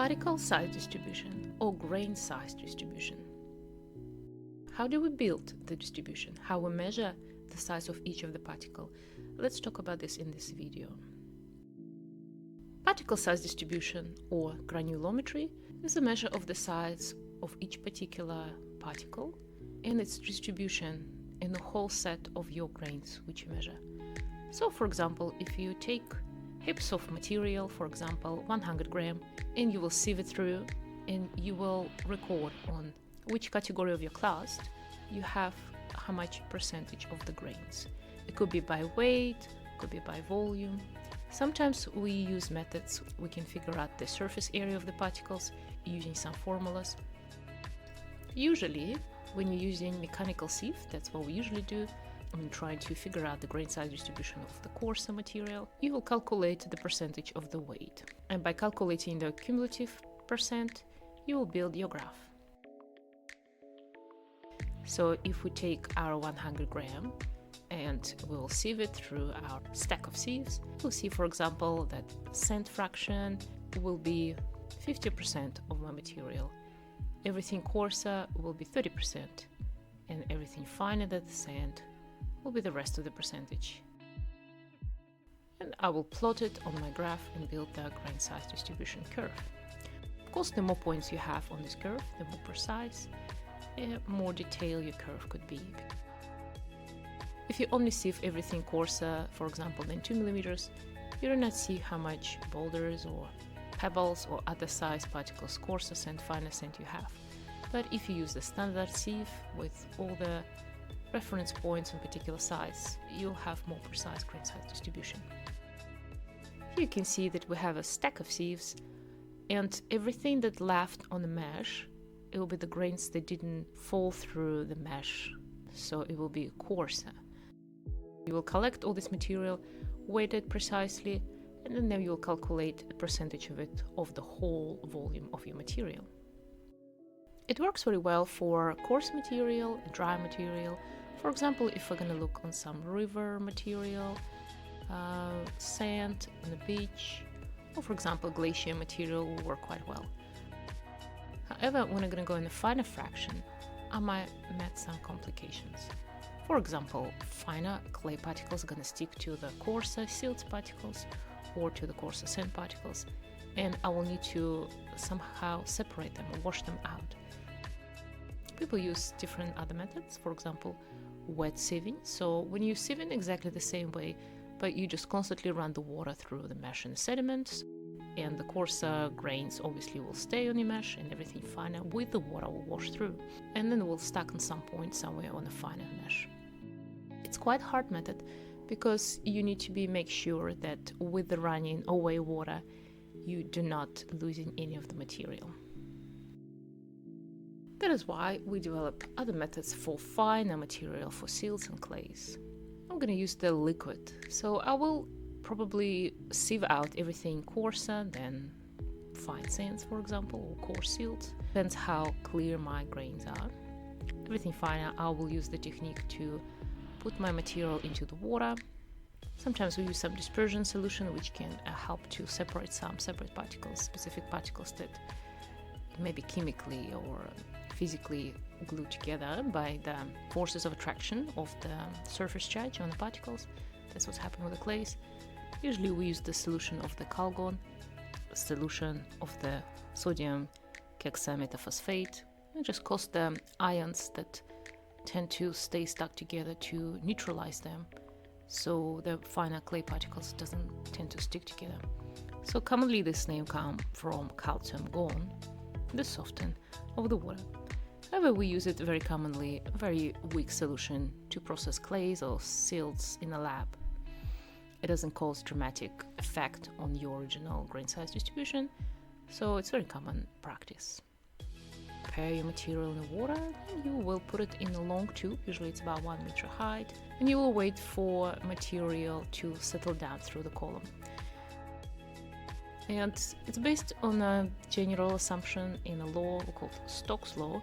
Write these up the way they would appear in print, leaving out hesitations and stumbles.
Particle size distribution or grain size distribution. How do we build the distribution? How we measure the size of each of the particle? Let's talk about this in this video. Particle size distribution or granulometry is a measure of the size of each particular particle and its distribution in the whole set of your grains which you measure. So for example, if you take heaps of material, for example 100 gram, and you will sieve it through and you will record on which category of your class you have how much percentage of the grains. It could be by weight, could be by volume. Sometimes we use methods, we can figure out the surface area of the particles using some formulas. Usually, when you're using mechanical sieve, that's what we usually do, when trying to figure out the grain size distribution of the coarser material, you will calculate the percentage of the weight. And by calculating the cumulative percent, you will build your graph. So if we take our 100 gram and we'll sieve it through our stack of sieves, we'll see, for example, that sand fraction will be 50% of my material. Everything coarser will be 30%, and everything finer than the sand will be the rest of the percentage. And I will plot it on my graph and build the grain size distribution curve. Of course, the more points you have on this curve, the more precise, more detailed your curve could be. If you only sieve everything coarser, for example, than 2 millimeters, you do not see how much boulders or pebbles or other size particles, coarser sand, finer sand you have. But if you use the standard sieve with all the reference points in particular size, you'll have more precise grain size distribution. Here you can see that we have a stack of sieves, and everything that left on the mesh, it will be the grains that didn't fall through the mesh, so it will be coarser. You will collect all this material, weight it precisely, and then you will calculate a percentage of it of the whole volume of your material. It works very well for coarse material, dry material. For example, if we're going to look on some river material, sand on the beach, or for example glacier material will work quite well. However, when I'm going to go in the finer fraction, I might meet some complications. For example, finer clay particles are going to stick to the coarser silt particles or to the coarser sand particles, and I will need to somehow separate them or wash them out. People use different other methods, for example, wet sieving. So when you sieve in exactly the same way, but you just constantly run the water through the mesh and the sediments, and the coarser grains obviously will stay on the mesh and everything finer with the water will wash through, and then it will stuck on some point somewhere on a finer mesh. It's quite hard method because you need to make sure that with the running away water you do not losing any of the material. That is why we develop other methods for finer material for silts and clays. I'm going to use the liquid, so I will probably sieve out everything coarser than fine sands, for example, or coarse silts. Depends how clear my grains are. Everything finer, I will use the technique to put my material into the water. Sometimes we use some dispersion solution which can help to separate some separate particles, specific particles that may be chemically or physically glued together by the forces of attraction of the surface charge on the particles. That's what's happening with the clays. Usually we use the solution of the Calgon, solution of the sodium hexametaphosphate, and just cause the ions that tend to stay stuck together to neutralize them, so the finer clay particles doesn't tend to stick together. So commonly this name comes from calcium gone, the soften of the water. However, we use it very commonly, a very weak solution to process clays or silts in a lab. It doesn't cause dramatic effect on your original grain size distribution, so it's very common practice. Prepare your material in the water, and you will put it in a long tube, usually it's about 1 meter height, and you will wait for material to settle down through the column. And it's based on a general assumption in a law called Stoke's law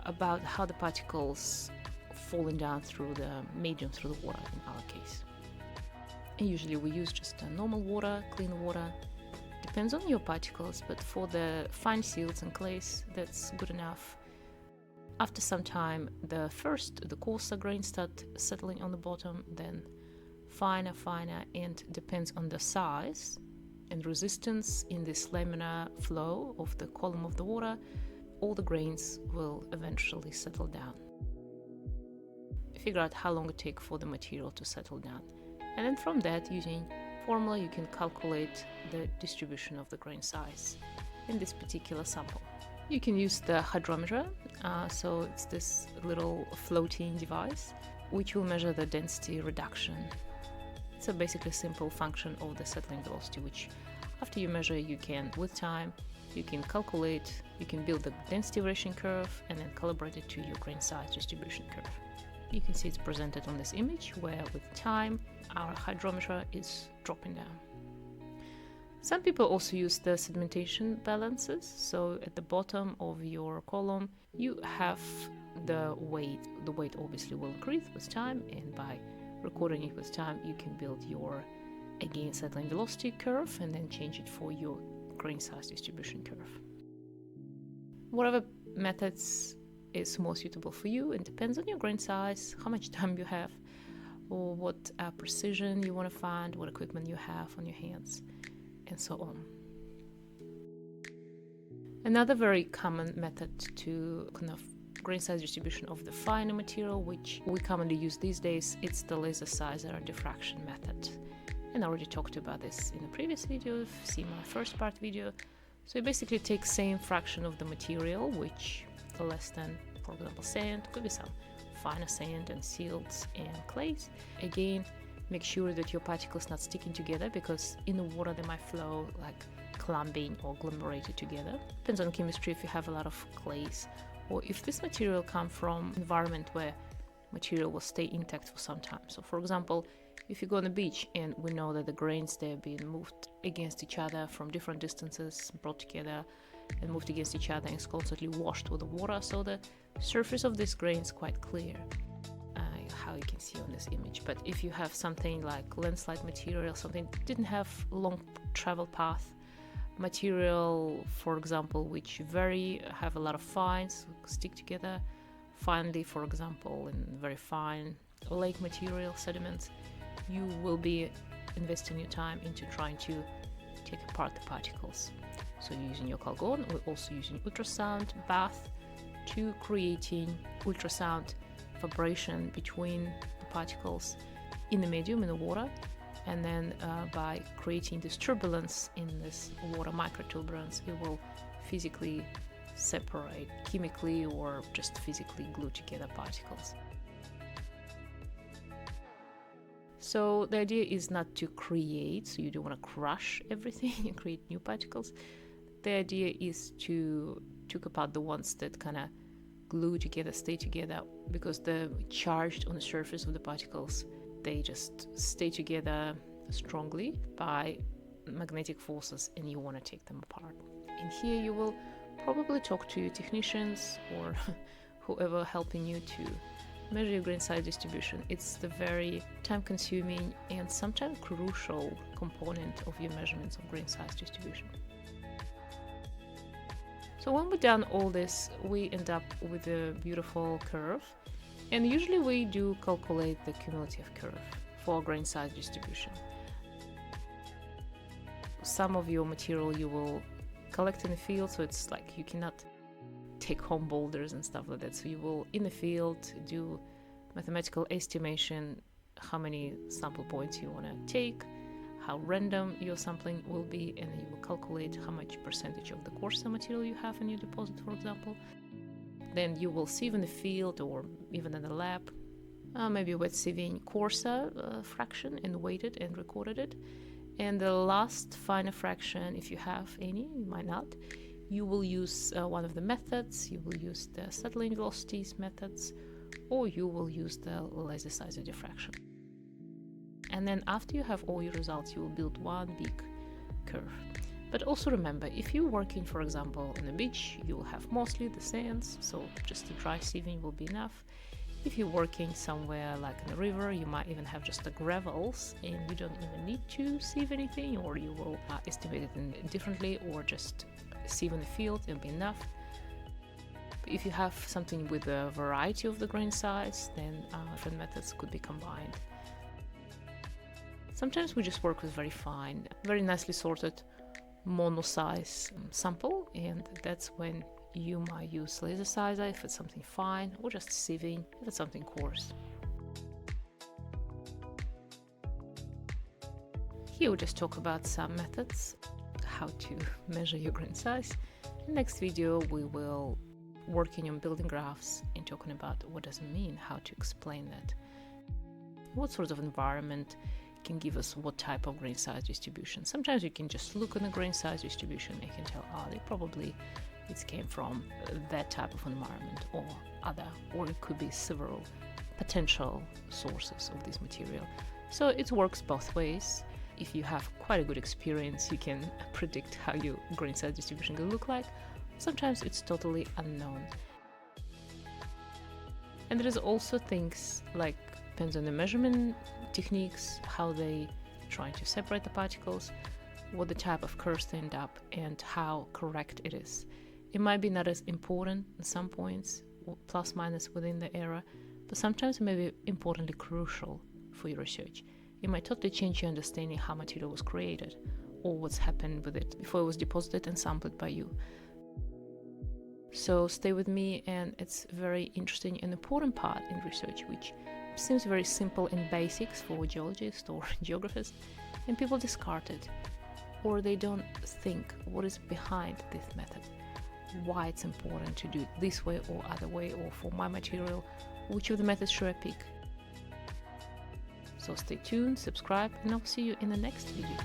about how the particles falling down through the medium, through the water in our case. And usually we use just normal water, clean water, depends on your particles, but for the fine silts and clays, that's good enough. After some time, the coarser grains start settling on the bottom, then finer, and depends on the size and resistance in this laminar flow of the column of the water, all the grains will eventually settle down. Figure out how long it takes for the material to settle down. And then from that, using formula, you can calculate the distribution of the grain size in this particular sample. You can use the hydrometer, so it's this little floating device which will measure the density reduction. It's a basically simple function of the settling velocity, which after you measure, you can, with time, you can calculate, you can build the density variation curve and then calibrate it to your grain size distribution curve. You can see it's presented on this image where with time our hydrometer is dropping down. Some people also use the sedimentation balances, so at the bottom of your column you have the weight. The weight obviously will increase with time, and by recording it with time you can build your, again, settling velocity curve and then change it for your grain size distribution curve. Whatever methods is more suitable for you, it depends on your grain size, how much time you have, or what precision you want to find, what equipment you have on your hands, and so on. Another very common method to kind of grain size distribution of the finer material, which we commonly use these days, it's the laser Sizer Diffraction method. And I already talked about this in a previous video, see my first part video. So you basically take same fraction of the material, which are less than, for example, sand, could be some finer sand and silts and clays. Again, make sure that your particles not sticking together, because in the water they might flow like clumping or agglomerated together. Depends on chemistry if you have a lot of clays, or if this material come from environment where material will stay intact for some time. So for example, if you go on the beach and we know that the grains they're being moved against each other from different distances, brought together and moved against each other and it's constantly washed with the water, so the surface of this grain is quite clear, how you can see on this image. But if you have something like landslide material, something that didn't have long travel path, material, for example, which have a lot of fines, stick together finely, for example, in very fine lake material, sediments, you will be investing your time into trying to take apart the particles. So you're using your Calgon, we're also using ultrasound bath to creating ultrasound vibration between the particles in the medium, in the water, and then by creating this turbulence in this water, microturbulence, it will physically separate chemically or just physically glue together particles. So the idea is not to create, so you don't want to crush everything and create new particles. The idea is to take apart the ones that kind of glue together, stay together, because the charged on the surface of the particles, they just stay together strongly by magnetic forces, and you want to take them apart. And here you will probably talk to your technicians or whoever helping you to measure your grain size distribution. It's the very time-consuming and sometimes crucial component of your measurements of grain size distribution. So when we've done all this, we end up with a beautiful curve, and usually we do calculate the cumulative curve for grain size distribution. Some of your material you will collect in the field, so it's like you cannot take home boulders and stuff like that. So you will, in the field, do mathematical estimation how many sample points you want to take, how random your sampling will be, and then you will calculate how much percentage of the coarser material you have in your deposit, for example. Then you will sieve in the field or even in the lab, maybe wet sieving coarser fraction and weighted and recorded it. And the last finer fraction, if you have any, you might not, you will use one of the methods. You will use the settling velocities methods, or you will use the laser Sizer Diffraction. And then after you have all your results, you will build one big curve. But also remember, if you're working, for example, on the beach, you will have mostly the sands, so just the dry sieving will be enough. If you're working somewhere like in a river, you might even have just the gravels and you don't even need to sieve anything, or you will estimate it differently, or just sieve in the field and be enough. But if you have something with a variety of the grain size, then different methods could be combined. Sometimes we just work with very fine, very nicely sorted mono-size sample, and that's when you might use laser sizer if it's something fine, or just sieving if it's something coarse. Here we'll just talk about some methods, how to measure your grain size. In the next video we will working on building graphs and talking about what does it mean, how to explain that, what sort of environment can give us what type of grain size distribution. Sometimes you can just look at the grain size distribution and you can tell, it came from that type of environment or other, or it could be several potential sources of this material. So it works both ways. If you have quite a good experience, you can predict how your grain size distribution will look like. Sometimes it's totally unknown. And there is also things like, depends on the measurement techniques, how they trying to separate the particles, what the type of curves they end up, and how correct it is. It might be not as important at some points, plus minus within the error, but sometimes it may be importantly crucial for your research. It might totally change your understanding how material was created, or what's happened with it before it was deposited and sampled by you. So stay with me, and it's a very interesting and important part in research, which seems very simple in basics for geologists or geographers, and people discard it, or they don't think what is behind this method, why it's important to do it this way or other way, or for my material, which of the methods should I pick. So stay tuned, subscribe, and I'll see you in the next video.